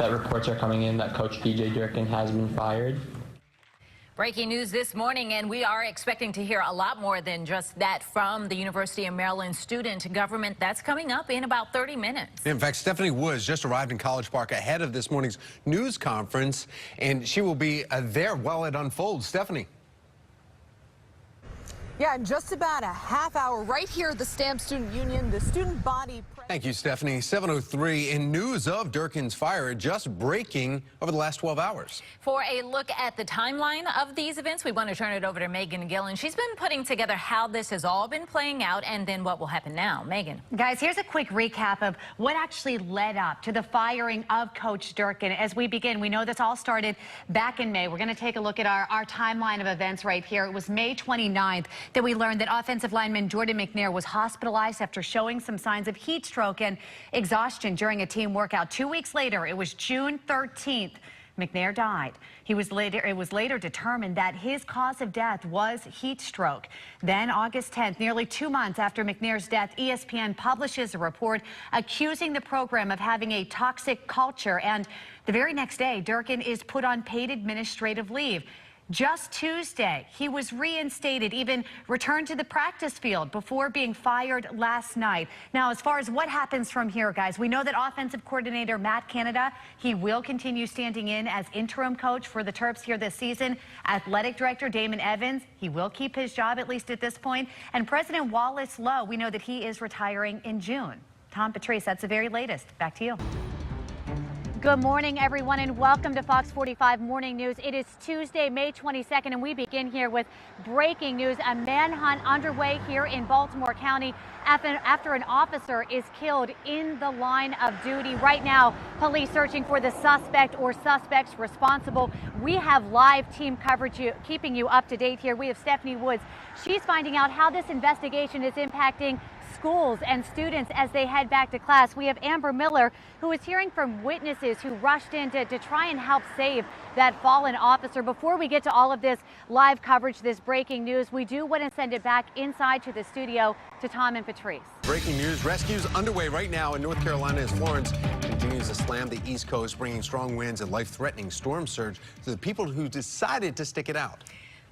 that reports are coming in that Coach DJ Durkin has been fired. Breaking news this morning, and we are expecting to hear a lot more than just that from the University of Maryland student government. That's coming up in about 30 minutes. In fact, Stephanie Woods just arrived in College Park ahead of this morning's news conference, and she will be there while it unfolds. Stephanie. Yeah, in just about a half hour right here at the Stamp Student Union, the student body. Thank you, Stephanie. 7:03 in news of Durkin's fire just breaking over the last 12 hours. For a look at the timeline of these events, we want to turn it over to Megan Gillen. She's been putting together how this has all been playing out and then what will happen now. Megan. Guys, here's a quick recap of what actually led up to the firing of Coach Durkin. As we begin, we know this all started back in May. We're going to take a look at our timeline of events right here. It was May 29th that we learned that offensive lineman Jordan McNair was hospitalized after showing some signs of heat stroke and exhaustion during a team workout. 2 weeks later, it was June 13th. McNair died. It was later determined that his cause of death was heat stroke. Then August 10th, nearly 2 months after McNair's death, ESPN publishes a report accusing the program of having a toxic culture. And the very next day, Durkin is put on paid administrative leave. Just Tuesday, he was reinstated, even returned to the practice field before being fired last night. Now, as far as what happens from here, guys, we know that offensive coordinator Matt Canada, he will continue standing in as interim coach for the Terps here this season. Athletic director Damon Evans, he will keep his job, at least at this point. And President Wallace Lowe, we know that he is retiring in June. Tom Patrice, that's the very latest. Back to you. Good morning, everyone, and welcome to Fox 45 Morning News. It is Tuesday, May 22nd, and we begin here with breaking news. A manhunt underway here in Baltimore County after an officer is killed in the line of duty. Right now, police searching for the suspect or suspects responsible. We have live team coverage keeping you up to date here. We have Stephanie Woods. She's finding out how this investigation is impacting schools and students as they head back to class. We have Amber Miller, who is hearing from witnesses who rushed in to try and help save that fallen officer. Before we get to all of this live coverage, this breaking news, we do want to send it back inside to the studio to Tom and Patrice. Breaking news, rescues underway right now in North Carolina as Florence continues to slam the East Coast, bringing strong winds and life-threatening storm surge to the people who decided to stick it out.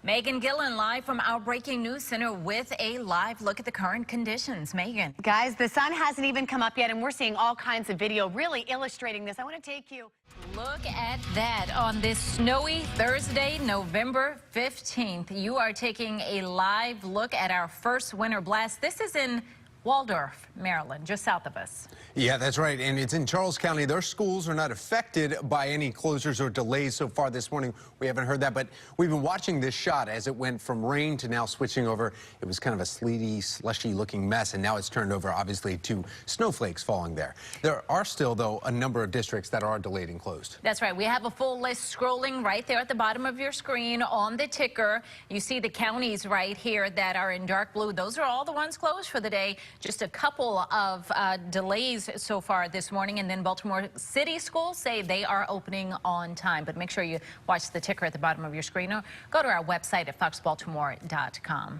Megan Gillen live from our breaking news center with a live look at the current conditions. Megan. Guys, the sun hasn't even come up yet, and we're seeing all kinds of video really illustrating this. I want to take you. Look at that on this snowy Thursday, November 15th. You are taking a live look at our first winter blast. This is in Waldorf, Maryland, just south of us. Yeah, that's right. And it's in Charles County. Their schools are not affected by any closures or delays so far this morning. We haven't heard that, but we've been watching this shot as it went from rain to now switching over. It was kind of a sleety, slushy looking mess, and now it's turned over, obviously, to snowflakes falling there. There are still, though, a number of districts that are delayed and closed. That's right. We have a full list scrolling right there at the bottom of your screen on the ticker. You see the counties right here that are in dark blue. Those are all the ones closed for the day. Just a couple of delays so far this morning, and then Baltimore City schools say they are opening on time. But make sure you watch the ticker at the bottom of your screen or go to our website at foxbaltimore.com.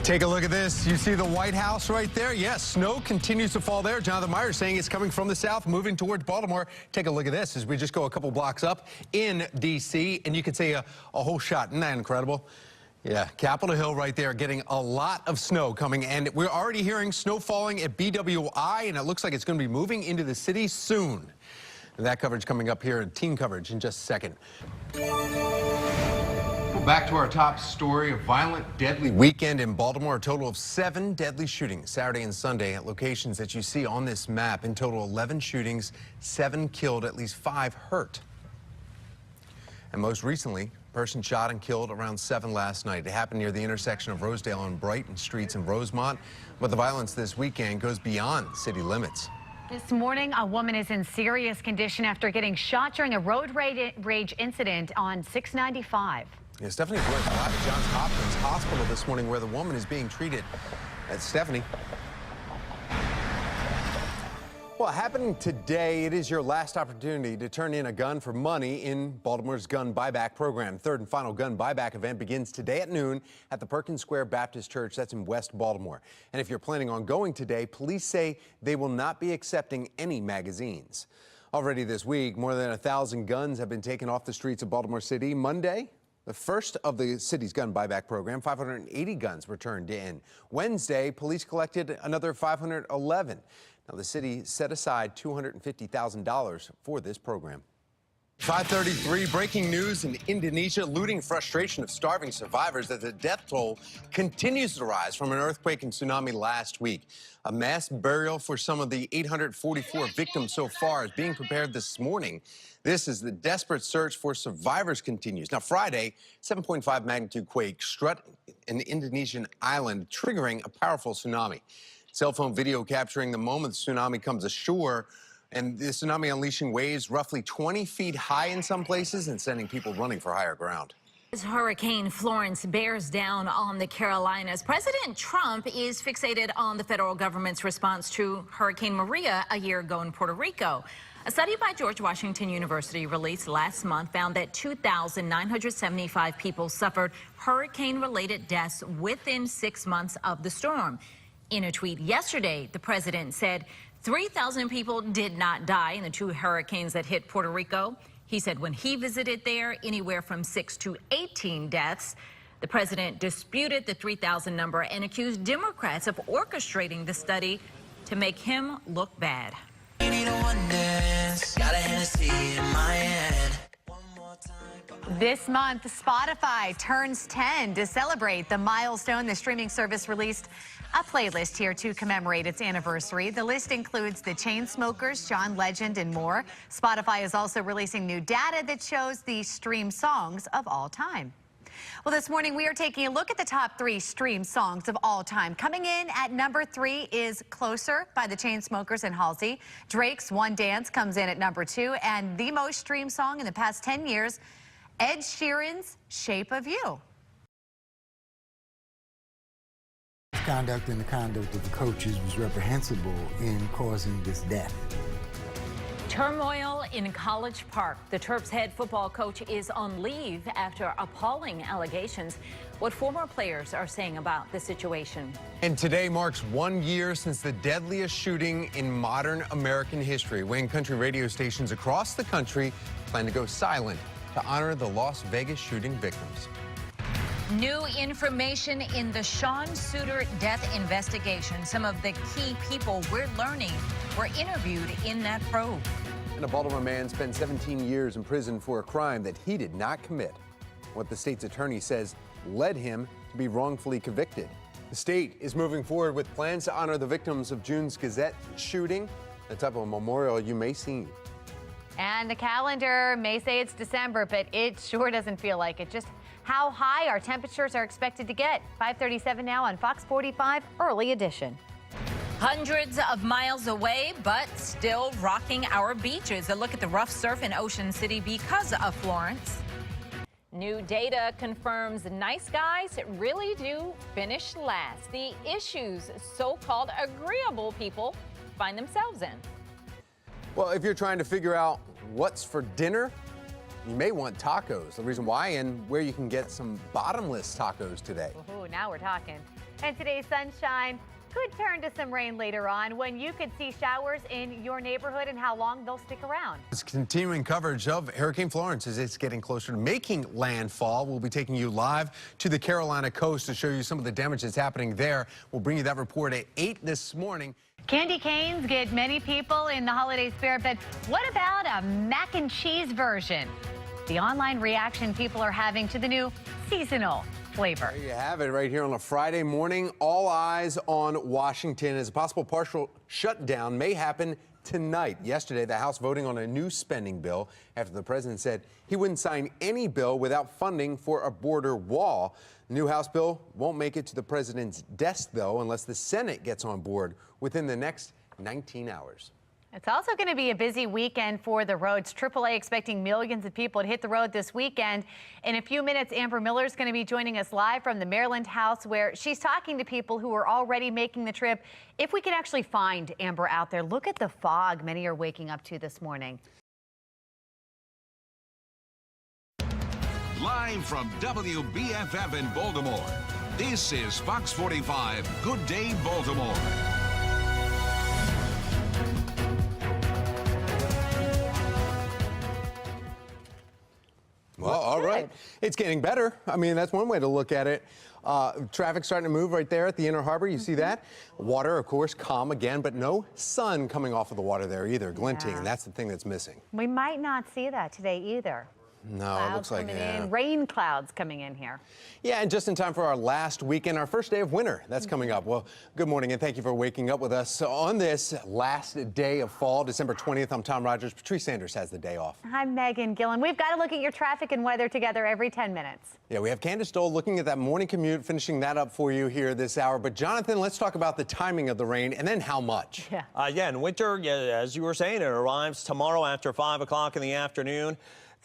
Take a look at this. You see the White House right there? Yes, snow continues to fall there. Jonathan Myers saying it's coming from the south, moving towards Baltimore. Take a look at this as we just go a couple blocks up in D.C., and you can see a whole shot. Isn't that incredible? Yeah, Capitol Hill right there getting a lot of snow coming, and we're already hearing snow falling at BWI, and it looks like it's going to be moving into the city soon. And that coverage coming up here in team coverage in just a second. Well, back to our top story, a violent, deadly weekend in Baltimore. A total of 7 deadly shootings Saturday and Sunday at locations that you see on this map. In total, 11 shootings, 7 killed, at least 5 hurt. And most recently, person shot and killed around 7 last night. It happened near the intersection of Rosedale and Brighton Streets in Rosemont. But the violence this weekend goes beyond city limits. This morning, a woman is in serious condition after getting shot during a road rage incident on 695. Yeah, Stephanie Woods live at Johns Hopkins Hospital this morning where the woman is being treated. That's Stephanie. Well, happening today, it is your last opportunity to turn in a gun for money in Baltimore's gun buyback program. Third and final gun buyback event begins today at noon at the Perkins Square Baptist Church. That's in West Baltimore. And if you're planning on going today, police say they will not be accepting any magazines. Already this week, more than 1,000 guns have been taken off the streets of Baltimore City. Monday, the first of the city's gun buyback program, 580 guns were turned in. Wednesday, police collected another 511. Now, the city set aside $250,000 for this program. 5:33, breaking news in Indonesia. Looting frustration of starving survivors as the death toll continues to rise from an earthquake and tsunami last week. A mass burial for some of the 844 victims so far is being prepared this morning. This is the desperate search for survivors continues. Now, Friday, 7.5 magnitude quake struck an Indonesian island, triggering a powerful tsunami. Cell phone video capturing the moment the tsunami comes ashore, and the tsunami unleashing waves roughly 20 feet high in some places and sending people running for higher ground. As Hurricane Florence bears down on the Carolinas, President Trump is fixated on the federal government's response to Hurricane Maria a year ago in Puerto Rico. A study by George Washington University released last month found that 2,975 people suffered hurricane-related deaths within 6 months of the storm. In a tweet yesterday, the president said 3,000 people did not die in the two hurricanes that hit Puerto Rico. He said when he visited there, anywhere from 6 to 18 deaths. The president disputed the 3,000 number and accused Democrats of orchestrating the study to make him look bad. This month, Spotify turns 10 to celebrate the milestone. The streaming service released a playlist here to commemorate its anniversary. The list includes the Chainsmokers, John Legend, and more. Spotify is also releasing new data that shows the streamed songs of all time. Well, this morning we are taking a look at the top 3 streamed songs of all time. Coming in at number 3 is Closer by the Chainsmokers and Halsey. Drake's One Dance comes in at number 2. And the most streamed song in the past 10 years, Ed Sheeran's Shape of You. Conduct and the conduct of the coaches was reprehensible in causing this death. Turmoil in College Park. The Terps head football coach is on leave after appalling allegations. What former players are saying about the situation. And today marks 1 year since the deadliest shooting in modern American history, when country radio stations across the country plan to go silent to honor the Las Vegas shooting victims. New information in the Sean Suiter death investigation. Some of the key people we're learning were interviewed in that probe. And a Baltimore man spent 17 years in prison for a crime that he did not commit. What the state's attorney says led him to be wrongfully convicted. The state is moving forward with plans to honor the victims of June's Gazette shooting, the type of memorial you may see. And the calendar may say it's December, but it sure doesn't feel like it. Just how high our temperatures are expected to get. 5:37 now on Fox 45 Early Edition. Hundreds of miles away, but still rocking our beaches. A look at the rough surf in Ocean City because of Florence. New data confirms nice guys really do finish last. The issues so-called agreeable people find themselves in. Well, if you're trying to figure out what's for dinner, you may want tacos. The reason why and where you can get some bottomless tacos today. Ooh, now we're talking. And today's sunshine could turn to some rain later on, when you could see showers in your neighborhood and how long they'll stick around. It's continuing coverage of Hurricane Florence as it's getting closer to making landfall. We'll be taking you live to the Carolina coast to show you some of the damage that's happening there. We'll bring you that report at 8 this morning. Candy canes get many people in the holiday spirit, but what about a mac and cheese version? The online reaction people are having to the new seasonal flavor. There you have it right here on a Friday morning. All eyes on Washington as a possible partial shutdown may happen tonight. Yesterday, the House voting on a new spending bill after the president said he wouldn't sign any bill without funding for a border wall. The new House bill won't make it to the president's desk, though, unless the Senate gets on board within the next 19 hours. It's also going to be a busy weekend for the roads. AAA expecting millions of people to hit the road this weekend. In a few minutes, Amber Miller is going to be joining us live from the Maryland house where she's talking to people who are already making the trip. If we can actually find Amber out there, look at the fog many are waking up to this morning. Live from WBFF in Baltimore, this is Fox 45 Good Day Baltimore. Well, all right. It's getting better. I mean, that's one way to look at it. Traffic starting to move right there at the Inner Harbor. You see that? Water, of course, calm again, but no sun coming off of the water there either, glinting, and that's the thing that's missing. We might not see that today either. No, Clouds it looks like in, rain clouds coming in here. Yeah, and just in time for our last weekend, our first day of winter. That's coming up. Well, good morning, and thank you for waking up with us. So on this last day of fall, December 20th, I'm Tom Rogers. Patrice Sanders has the day off. I'm Megan Gillen. We've got to look at your traffic and weather together every 10 minutes. Yeah, we have Candace Dole looking at that morning commute, finishing that up for you here this hour. But Jonathan, let's talk about the timing of the rain and then how much. Yeah, and winter, as you were saying, it arrives tomorrow after 5 o'clock in the afternoon.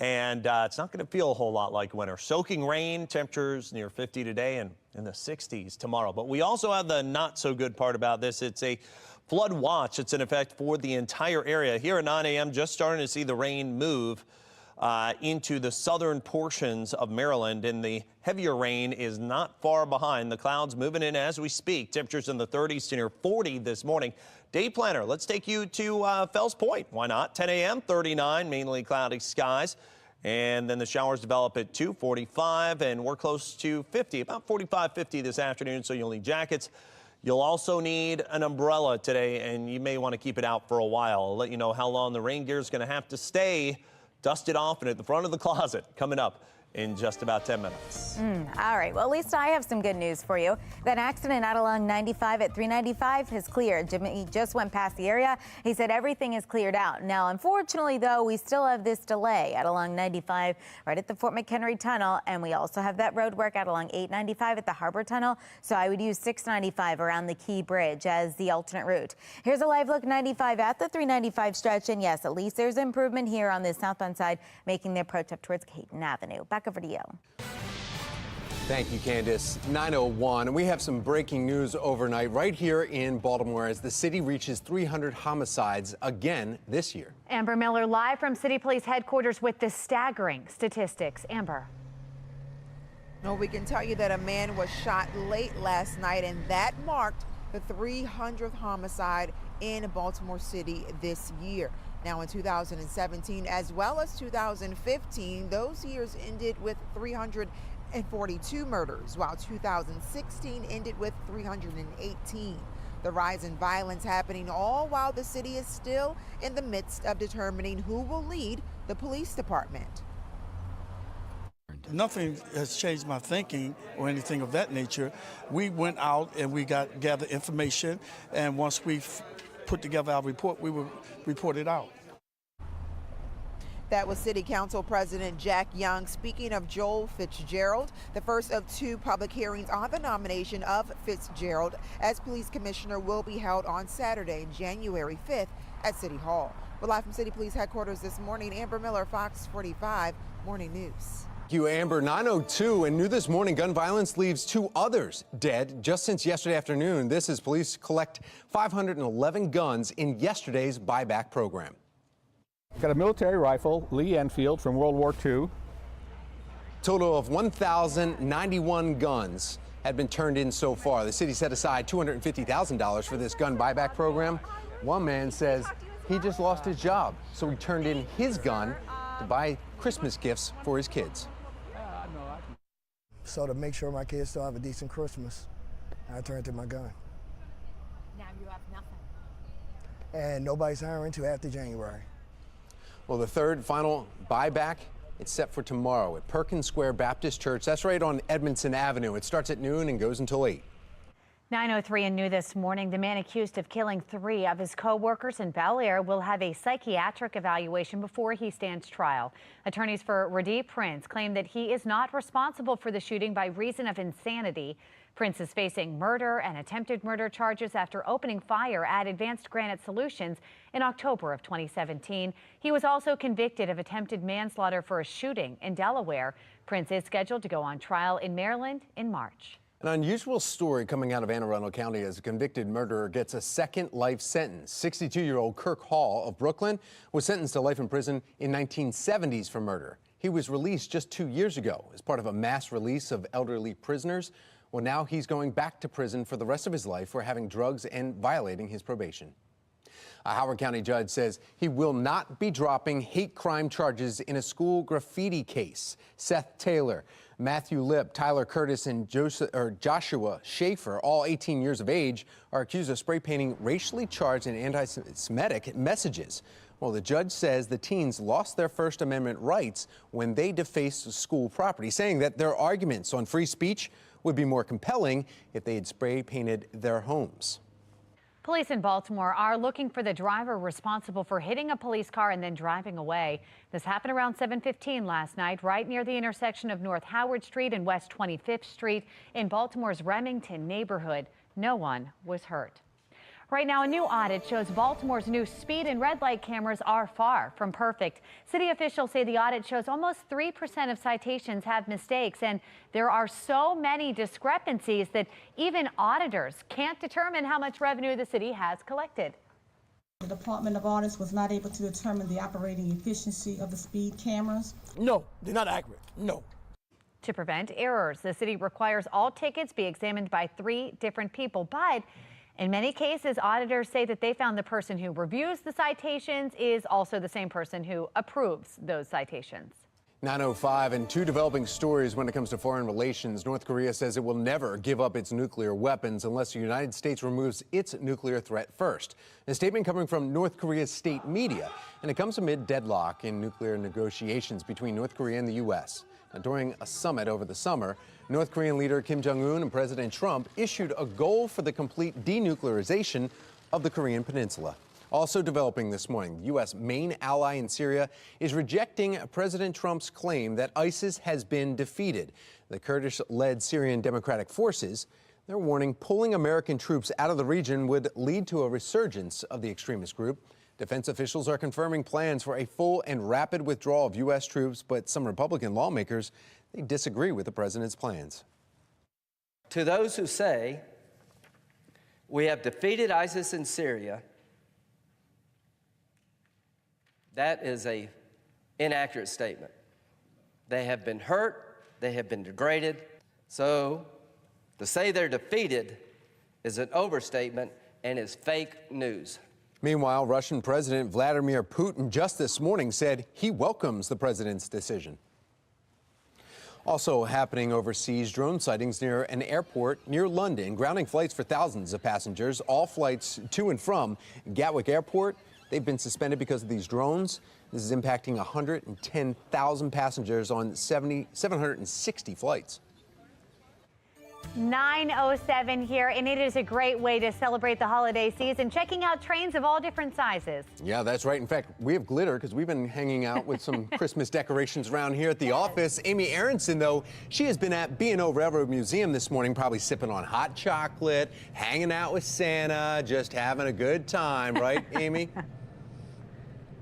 And it's not going to feel a whole lot like winter. Soaking rain, temperatures near 50 today and in the 60s tomorrow. But we also have the not so good part about this. It's a flood watch that's in effect for the entire area. Here at 9 a.m., just starting to see the rain move into the southern portions of Maryland. And the heavier rain is not far behind. The clouds moving in as we speak. Temperatures in the 30s to near 40 this morning. Day planner, let's take you to Fells Point. Why not? 10 a.m., 39, mainly cloudy skies. And then the showers develop at 2:45, and we're close to 50, about 45, 50 this afternoon, so you'll need jackets. You'll also need an umbrella today, and you may want to keep it out for a while. I'll let you know how long the rain gear is going to have to stay dusted off and at the front of the closet coming up in just about 10 minutes. All right. Well, at least I have some good news for you. That accident out along 95 at 395 has cleared. Jimmy just went past the area. He said everything is cleared out. Now, unfortunately, though, we still have this delay out along 95 right at the Fort McHenry Tunnel. And we also have that road work out along 895 at the Harbor Tunnel. So I would use 695 around the Key Bridge as the alternate route. Here's a live look 95 at the 395 stretch. And yes, at least there's improvement here on the southbound side, making the approach up towards Caton Avenue. Back over to you. Thank you, Candace. 9:01, and we have some breaking news overnight right here in Baltimore as the city reaches 300 homicides again this year. Amber Miller live from City Police headquarters with the staggering statistics. Amber. Well, we can tell you that a man was shot late last night, and that marked the 300th homicide in Baltimore City this year. Now, in 2017 as well as 2015, those years ended with 342 murders, while 2016 ended with 318. The rise in violence happening all while the city is still in the midst of determining who will lead the police department. Nothing has changed my thinking or anything of that nature. We went out and we gathered information, and once we put together our report, we will report it out. That was City Council President Jack Young speaking of Joel Fitzgerald, the first of two public hearings on the nomination of Fitzgerald as police commissioner will be held on Saturday, January 5th at City Hall. We're live from City Police headquarters this morning. Amber Miller, Fox 45 Morning News. Thank you, Amber. 9:02, and new this morning, gun violence leaves 2 others dead just since yesterday afternoon. This is police collect 511 guns in yesterday's buyback program. Got a military rifle, Lee Enfield from World War II. Total of 1,091 guns had been turned in so far. The city set aside $250,000 for this gun buyback program. One man says he just lost his job, so he turned in his gun to buy Christmas gifts for his kids. So to make sure my kids still have a decent Christmas, I turned to my gun. Now you have nothing. And nobody's hiring until after January. Well, the third and final buyback, it's set for tomorrow at Perkins Square Baptist Church. That's right on Edmondson Avenue. It starts at noon and goes until 8. 9:03 and new this morning, the man accused of killing 3 of his co-workers in Bel Air will have a psychiatric evaluation before he stands trial. Attorneys for Radee Prince claim that he is not responsible for the shooting by reason of insanity. Prince is facing murder and attempted murder charges after opening fire at Advanced Granite Solutions in October of 2017. He was also convicted of attempted manslaughter for a shooting in Delaware. Prince is scheduled to go on trial in Maryland in March. An unusual story coming out of Anne Arundel County as a convicted murderer gets a second life sentence. 62-year-old Kirk Hall of Brooklyn was sentenced to life in prison in 1970s for murder. He was released just 2 years ago as part of a mass release of elderly prisoners. Well, now he's going back to prison for the rest of his life for having drugs and violating his probation. A Howard County judge says he will not be dropping hate crime charges in a school graffiti case. Seth Taylor, Matthew Lipp, Tyler Curtis, and Joshua Schaefer, all 18 years of age, are accused of spray painting racially charged and anti-Semitic messages. Well, the judge says the teens lost their First Amendment rights when they defaced school property, saying that their arguments on free speech would be more compelling if they had spray painted their homes. Police in Baltimore are looking for the driver responsible for hitting a police car and then driving away. This happened around 7:15 last night, right near the intersection of North Howard Street and West 25th Street in Baltimore's Remington neighborhood. No one was hurt. Right now, a new audit shows Baltimore's new speed and red light cameras are far from perfect. City officials say the audit shows almost 3% of citations have mistakes, and there are so many discrepancies that even auditors can't determine how much revenue the city has collected. The Department of Audits was not able to determine the operating efficiency of the speed cameras. No, they're not accurate. No. To prevent errors, the city requires all tickets be examined by 3 different people, but in many cases, auditors say that they found the person who reviews the citations is also the same person who approves those citations. 9:05 and 2 developing stories when it comes to foreign relations. North Korea says it will never give up its nuclear weapons unless the United States removes its nuclear threat first. A statement coming from North Korea's state media, and it comes amid deadlock in nuclear negotiations between North Korea and the U.S. Now, during a summit over the summer, North Korean leader Kim Jong-un and President Trump issued a goal for the complete denuclearization of the Korean peninsula. Also developing this morning, the U.S. main ally in Syria is rejecting President Trump's claim that ISIS has been defeated. The Kurdish-led Syrian Democratic Forces, they're warning pulling American troops out of the region would lead to a resurgence of the extremist group. Defense officials are confirming plans for a full and rapid withdrawal of U.S. troops, but some Republican lawmakers, they disagree with the president's plans. To those who say we have defeated ISIS in Syria, that is an inaccurate statement. They have been hurt, they have been degraded, so to say they're defeated is an overstatement and is fake news. Meanwhile, Russian President Vladimir Putin just this morning said he welcomes the president's decision. Also happening overseas, drone sightings near an airport near London, grounding flights for thousands of passengers. All flights to and from Gatwick Airport, they've been suspended because of these drones. This is impacting 110,000 passengers on 760 flights. 9:07 here, and it is a great way to celebrate the holiday season, checking out trains of all different sizes. Yeah, that's right. In fact, we have glitter because we've been hanging out with some Christmas decorations around here at the office. Amy Aronson, though, she has been at B&O Railroad Museum this morning, probably sipping on hot chocolate, hanging out with Santa, just having a good time, right, Amy?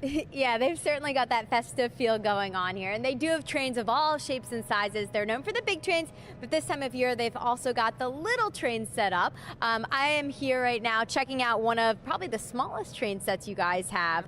Yeah, they've certainly got that festive feel going on here. And they do have trains of all shapes and sizes. They're known for the big trains, but this time of year, they've also got the little trains set up. I am here right now checking out one of probably the smallest train sets you guys have.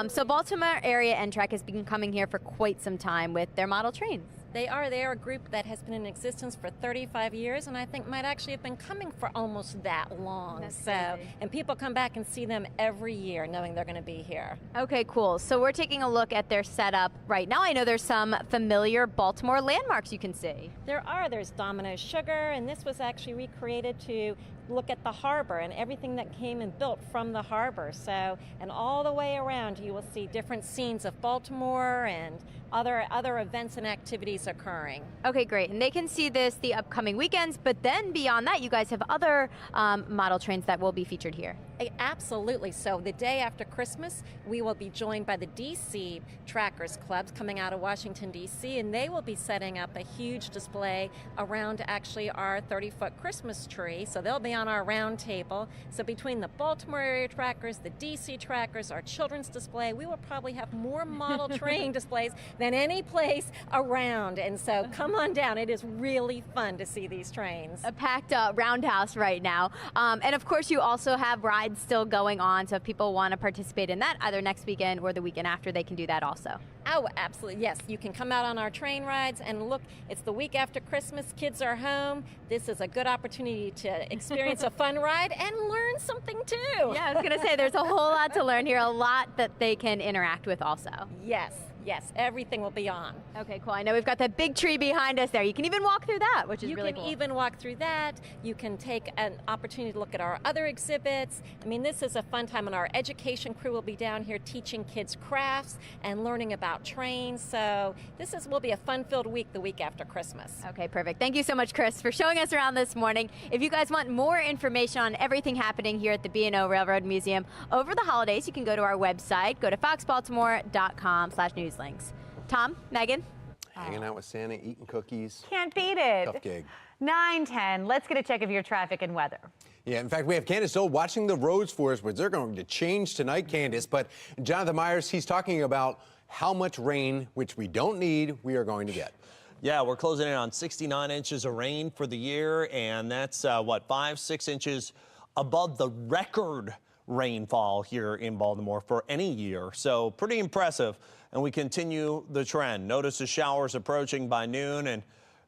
So Baltimore Area N-Track has been coming here for quite some time with their model trains. They are a group that has been in existence for 35 years, and I think might actually have been coming for almost that long. That's crazy. And people come back and see them every year knowing they're going to be here. Okay, cool. So we're taking a look at their setup right now. I know there's some familiar Baltimore landmarks you can see. There's Domino's Sugar, and this was actually recreated to look at the harbor and everything that came and built from the harbor. So, and all the way around you will see different scenes of Baltimore and other events and activities displays occurring. Okay, great. And they can see this the upcoming weekends, but then beyond that, you guys have other model trains that will be featured here. Absolutely. So the day after Christmas, we will be joined by the DC Trackers Clubs coming out of Washington, D.C., and they will be setting up a huge display around actually our 30-foot Christmas tree. So they'll be on our round table. So between the Baltimore area trackers, the DC trackers, our children's display, we will probably have more model train displays than any place around. And so come on down. It is really fun to see these trains. A packed roundhouse right now. And of course, you also have rides still going on. So if people want to participate in that either next weekend or the weekend after, they can do that also. Oh, absolutely. Yes, you can come out on our train rides and look, it's the week after Christmas, kids are home. This is a good opportunity to experience a fun ride and learn something too. Yeah, I was going to say there's a whole lot to learn here, a lot that they can interact with also. Yes. Yes, everything will be on. Okay, cool. I know we've got that big tree behind us there. You can even walk through that, which is really cool. You can even walk through that. You can take an opportunity to look at our other exhibits. I mean, this is a fun time, and our education crew will be down here teaching kids crafts and learning about trains. So this will be a fun-filled week the week after Christmas. Okay, perfect. Thank you so much, Chris, for showing us around this morning. If you guys want more information on everything happening here at the B&O Railroad Museum over the holidays, you can go to our website. Go to foxbaltimore.com/news. Links. Tom, Megan? Hanging out with Santa, eating cookies. Can't beat it. Tough gig. 9:10. Let's get a check of your traffic and weather. Yeah, in fact, we have Candace Dole watching the roads for us, but they're going to change tonight, Candace. But Jonathan Myers, he's talking about how much rain, which we don't need, we are going to get. Yeah, we're closing in on 69 inches of rain for the year, and that's, 5-6 inches above the record rainfall here in Baltimore for any year. So pretty impressive. And we continue the trend. Notice the showers approaching by noon and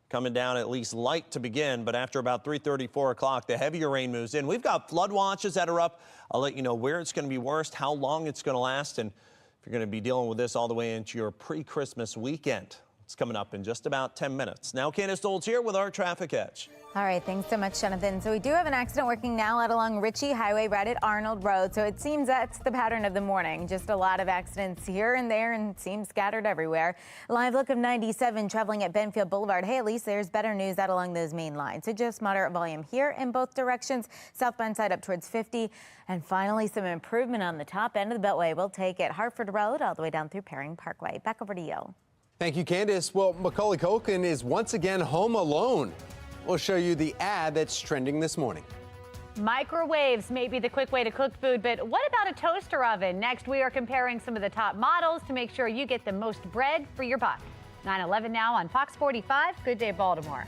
coming down at least light to begin. But after about 3:30, 4 o'clock, the heavier rain moves in. We've got flood watches that are up. I'll let you know where it's going to be worst, how long it's going to last, and if you're going to be dealing with this all the way into your pre-Christmas weekend. It's coming up in just about 10 minutes. Now, Candace Dole's here with our traffic edge. All right, thanks so much, Jonathan. So we do have an accident working now out along Ritchie Highway right at Arnold Road. So it seems that's the pattern of the morning. Just a lot of accidents here and there and seems scattered everywhere. Live look of 97 traveling at Benfield Boulevard. Hey, at least there's better news out along those main lines. So just moderate volume here in both directions. Southbound side up towards 50. And finally, some improvement on the top end of the Beltway. We'll take it Hartford Road all the way down through Perring Parkway. Back over to you. Thank you, Candace. Well, Macaulay Culkin is once again home alone. We'll show you the ad that's trending this morning. Microwaves may be the quick way to cook food, but what about a toaster oven? Next, we are comparing some of the top models to make sure you get the most bread for your buck. 9/11 now on Fox 45. Good day, Baltimore.